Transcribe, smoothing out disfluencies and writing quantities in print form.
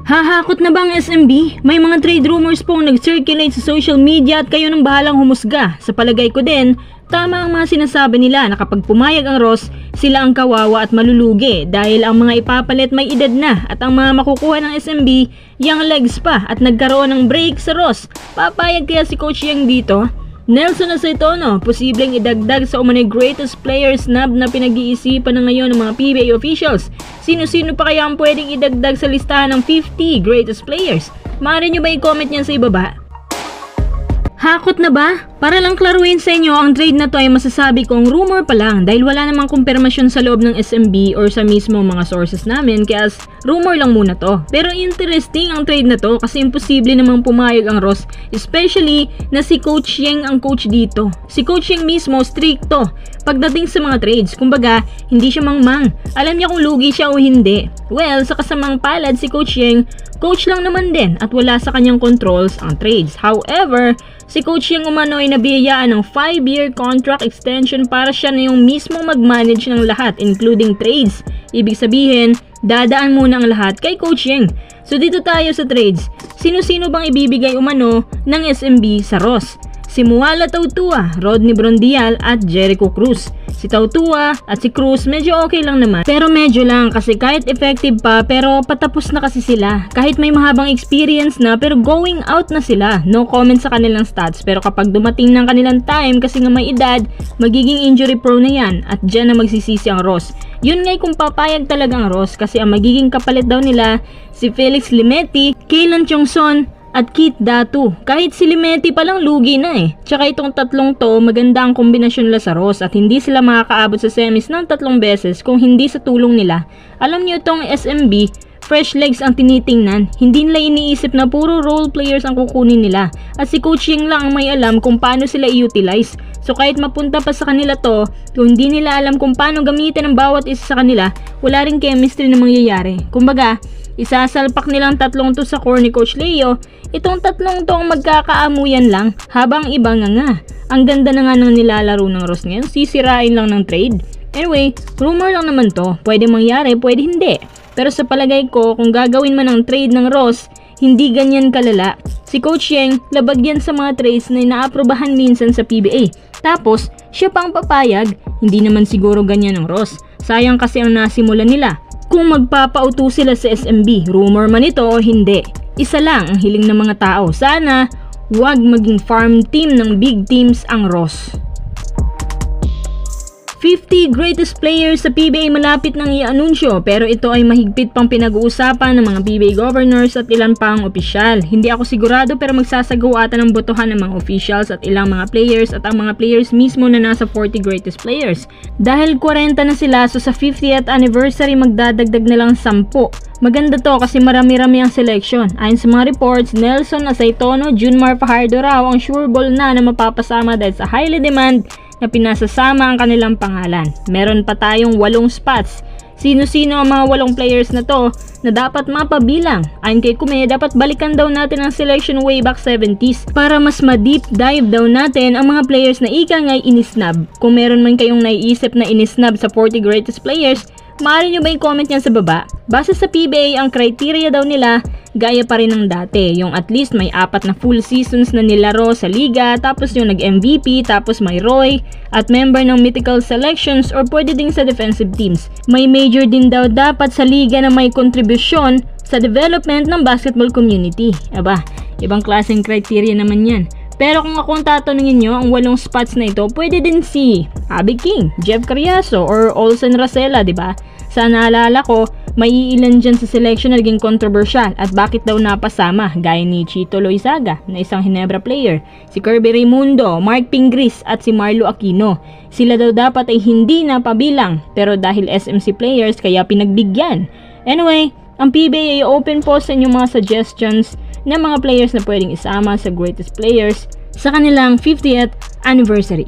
Hahakot na ba ang SMB? May mga trade rumors pong nag-circulate sa social media at kayo nang bahalang humusga. Sa palagay ko din, tama ang mga sinasabi nila na kapag pumayag ang Ross, sila ang kawawa at malulugi dahil ang mga ipapalit may edad na at ang mga makukuha ng SMB, young legs pa at nagkaroon ng break sa Ross. Papayag kaya si Coach Yang dito? Nelson Aceitono, posibleng idagdag sa umano'y greatest player snub na pinag-iisipan na ngayon ng mga PBA officials. Sino-sino pa kaya ang pwedeng idagdag sa listahan ng 50 greatest players? Maaari nyo ba i-comment yan sa ibaba? Hakot na ba? Para lang klaruhin sa inyo, ang trade na to ay masasabi kong rumor pa lang dahil wala namang kumpirmasyon sa loob ng SMB or sa mismo mga sources namin kaya rumor lang muna to. Pero interesting ang trade na to kasi imposible namang pumayag ang Ross, especially na si Coach Yang ang coach dito. Si Coach Yang mismo stricto pagdating sa mga trades, kumbaga hindi siya mangmang. Alam niya kung lugi siya o hindi. Well, sa kasamang palad si Coach Yang, coach lang naman din at wala sa kanyang controls ang trades. However, si Coach Yang umano ay nabiyayaan ng 5-year contract extension para siya na yung mismo mag-manage ng lahat including trades. Ibig sabihin, dadaan muna ang lahat kay Coach Yang. So dito tayo sa trades. Sino-sino bang ibibigay umano ng SMB sa Ross? Si Muala Tautua, Rodney Brondial at Jericho Cruz. Si Tautua at si Cruz medyo okay lang naman. Pero medyo lang kasi kahit effective pa pero patapos na kasi sila. Kahit may mahabang experience na pero going out na sila. No comment sa kanilang stats pero kapag dumating ng kanilang time kasi nga may edad, magiging injury prone na yan at dyan na magsisisi ang Ross. Yun nga'y kung papayag talaga ang Ross kasi ang magiging kapalit daw nila si Felix Limeti, Kaylan Chongson at Keith Datu. Kahit si Limeti palang lugi na eh. Tsaka itong tatlong to, maganda ang kombinasyon nila sa Ross at hindi sila makakaabot sa semis ng 3 beses kung hindi sa tulong nila. Alam niyo itong SMB, fresh legs ang tinitingnan. Hindi nila iniisip na puro role players ang kukunin nila. At si Coach Yang lang ang may alam kung paano sila i-utilize. So kahit mapunta pa sa kanila to, kung hindi nila alam kung paano gamitin ang bawat isa sa kanila, wala ring chemistry na mangyayari. Kumbaga, isasalpak nilang tatlong to sa core ni Coach Leo, itong tatlong to ang magkakaamuyan lang habang iba nga. Ang ganda na nga ng nilalaro ng Ross ngayon, sisirain lang ng trade. Anyway, rumor lang naman to, pwede mangyari, pwede hindi. Pero sa palagay ko, kung gagawin man ang trade ng Ross, hindi ganyan kalala. Si Coach Yang, labag yan sa mga trades na inaaprobahan minsan sa PBA. Tapos, siya pang papayag, hindi naman siguro ganyan ang Ross. Sayang kasi ang nasimula nila. Kung magpapauto sila sa SMB, rumor man ito o hindi. Isa lang ang hiling ng mga tao. Sana, huwag maging farm team ng big teams ang Ross. 50 greatest players sa PBA malapit nang i-anunsyo pero ito ay mahigpit pang pinag-uusapan ng mga PBA governors at ilan pang opisyal. Hindi ako sigurado pero magsasagawatan ng botohan ng mga officials at ilang mga players at ang mga players mismo na nasa 40 greatest players. Dahil 40 na sila so sa 50th anniversary magdadagdag na lang 10. Maganda to kasi marami-rami ang selection. Ayon sa mga reports, Nelson Aceitono, Junmar Fajardo raw ang sureball na mapapasama dahil sa highly demand na pinasasama ang kanilang pangalan. Meron pa tayong 8 spots. Sino-sino ang mga 8 players na to na dapat mapabilang? Ayon kay Kume, dapat balikan daw natin ang selection way back 70s para mas ma-deep dive daw natin ang mga players na ika nga'y inisnab. Kung meron man kayong naiisip na inisnab sa 40 greatest players, maaari nyo ba i-comment yan sa baba? Base sa PBA, ang criteria daw nila gaya pa rin ng dati. Yung at least may 4 na full seasons na nilaro sa liga, tapos yung nag-MVP, tapos may Roy, at member ng mythical selections or pwede din sa defensive teams. May major din daw dapat sa liga na may kontribusyon sa development ng basketball community. Aba, ibang klaseng criteria naman yan. Pero kung akong tatanungin nyo, ang 8 spots na ito, pwede din si Abby King, Jeff Carriazo, or Olsen Racela, diba? Sa naalala ko, may ilan dyan sa selection na naging controversial at bakit daw napasama, gaya ni Chito Loizaga na isang Ginebra player, si Kirby Raimundo, Mark Pingris at si Marlo Aquino. Sila daw dapat ay hindi napabilang pero dahil SMC players kaya pinagbigyan. Anyway, ang PBA ay open po sa inyong mga suggestions ng mga players na pwedeng isama sa greatest players sa kanilang 50th anniversary.